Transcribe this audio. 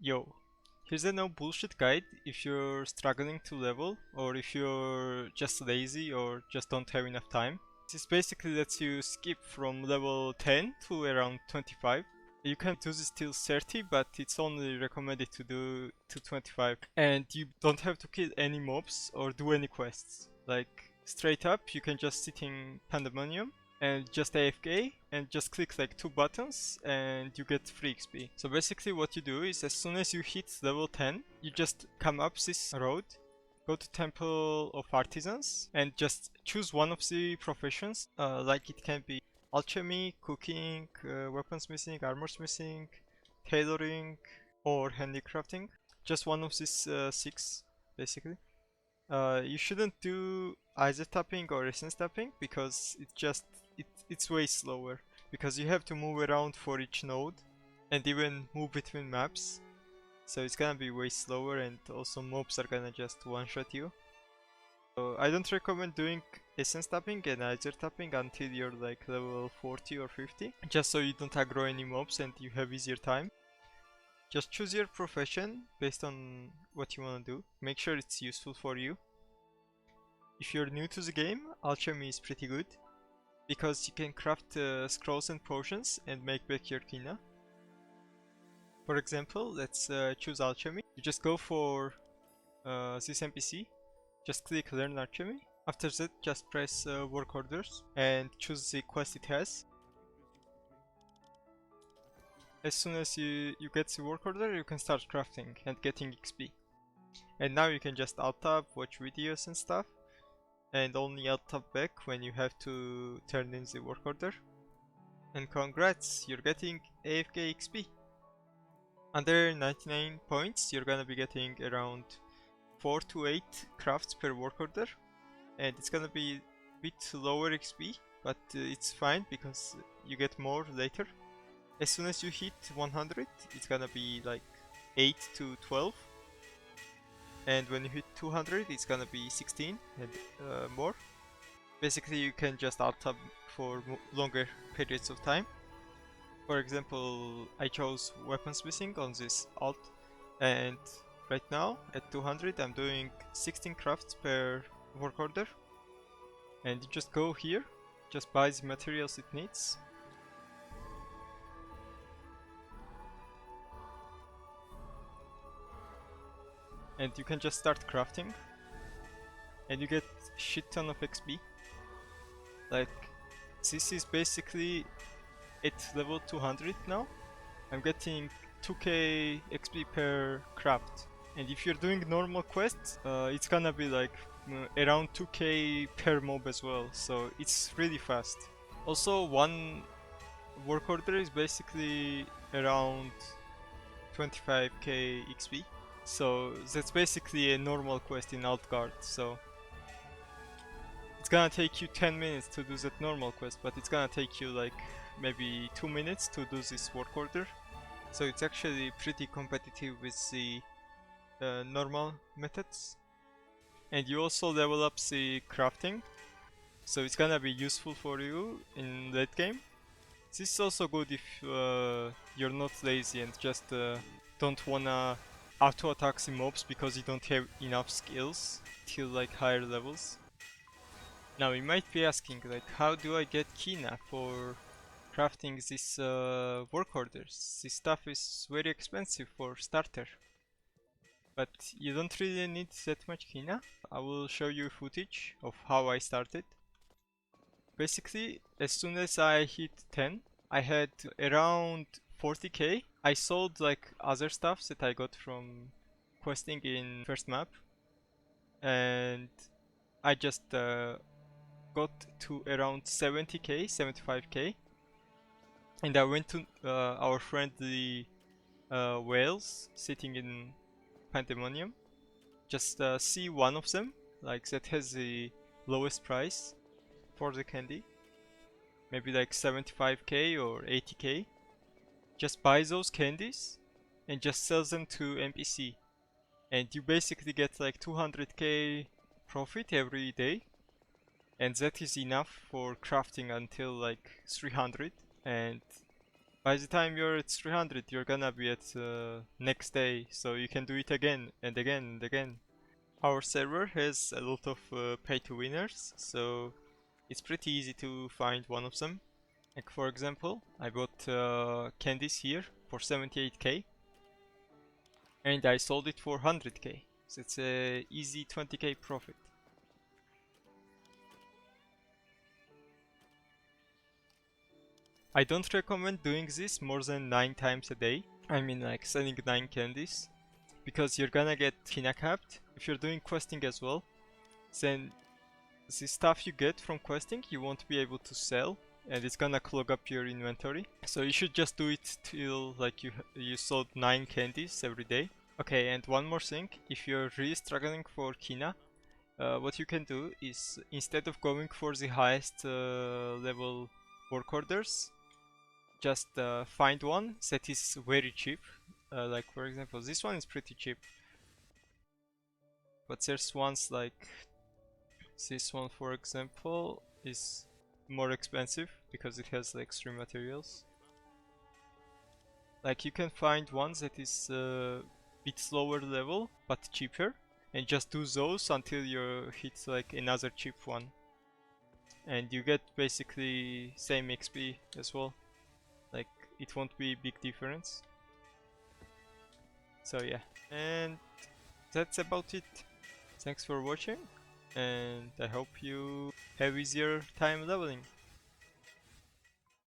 Yo, here's a no bullshit guide if you're struggling to level or if you're just lazy or just don't have enough time. This basically lets you skip from level 10 to around 25. You can do this till 30, but it's only recommended to do to 25. And you don't have to kill any mobs or do any quests. Like, straight up, you can just sit in Pandemonium and just AFK and just click like 2 buttons and you get free XP. So basically what you do is as soon as you hit level 10, you just come up this road, go to Temple of Artisans and just choose one of the professions. Like it can be Alchemy, cooking, weaponsmithing, armorsmithing, tailoring, or handicrafting. Just one of these 6 basically. You shouldn't do either tapping or essence tapping because it's way slower because you have to move around for each node and even move between maps, so it's gonna be way slower and also mobs are gonna just one-shot you. So I don't recommend doing essence tapping and either tapping until you're like level 40 or 50, just so you don't aggro any mobs and you have easier time. Just choose your profession based on what you want to do. Make sure it's useful for you. If you're new to the game, Alchemy is pretty good because you can craft scrolls and potions and make back your Kinah. For example, let's choose Alchemy. You just go for this NPC, just click Learn Alchemy. After that, just press Work Orders and choose the quest it has. As soon as you get the work order, you can start crafting and getting XP. And now you can just alt-tab, watch videos and stuff, and only alt-tab back when you have to turn in the work order. And congrats, you're getting AFK XP. Under 99 points, you're gonna be getting around 4 to 8 crafts per work order, and it's gonna be a bit lower XP, but it's fine because you get more later. As soon as you hit 100, it's gonna be like 8 to 12. And when you hit 200, it's gonna be 16 and more. Basically, you can just alt-tab for longer periods of time. For example, I chose weaponsmithing on this alt. And right now, at 200, I'm doing 16 crafts per work order. And you just go here, just buy the materials it needs. And you can just start crafting and you get shit ton of XP. Like, this is basically at level 200 now. I'm getting 2k XP per craft, and if you're doing normal quests, it's gonna be like around 2k per mob as well, so it's really fast. Also, one work order is basically around 25k XP. So that's basically a normal quest in Altgard, so it's gonna take you 10 minutes to do that normal quest, but it's gonna take you like maybe 2 minutes to do this work order. So it's actually pretty competitive with the normal methods. And you also level up the crafting, so it's gonna be useful for you in late game. This is also good if you're not lazy and just don't wanna auto-attack the mobs because you don't have enough skills till like higher levels. Now you might be asking, like, how do I get Kinah for crafting these work orders? This stuff is very expensive for starter. But you don't really need that much Kinah. I will show you footage of how I started. Basically, as soon as I hit 10, I had around 40k. I sold like other stuff that I got from questing in first map, and I just got to around 70k, 75k, and I went to our friendly whales sitting in Pandemonium, just see one of them, like that has the lowest price for the candy, maybe like 75k or 80k. Just buy those candies and just sell them to NPC, and you basically get like 200k profit every day, and that is enough for crafting until like 300. And By the time you're at 300, you're gonna be at next day, so you can do it again and again and again. Our server has a lot of pay to winners, so it's pretty easy to find one of them. Like for example, I bought candies here for 78k and I sold it for 100k, so it's a easy 20k profit. I don't recommend doing this more than 9 times a day. I mean like selling 9 candies, because you're gonna get Kinah capped. If you're doing questing as well, then the stuff you get from questing you won't be able to sell, and it's gonna clog up your inventory. So you should just do it till like you sold 9 candies every day. Okay, and one more thing, if you're really struggling for Kinah, what you can do is, instead of going for the highest level work orders, just find one that is very cheap. Like for example, this one is pretty cheap, but there's ones like this one, for example, is more expensive because it has the extreme materials. Like you can find one that is a bit lower level but cheaper, and just do those until you hit like another cheap one, and you get basically same XP as well. Like it won't be big difference. So yeah, and that's about it. Thanks for watching, and I hope you have easier time leveling.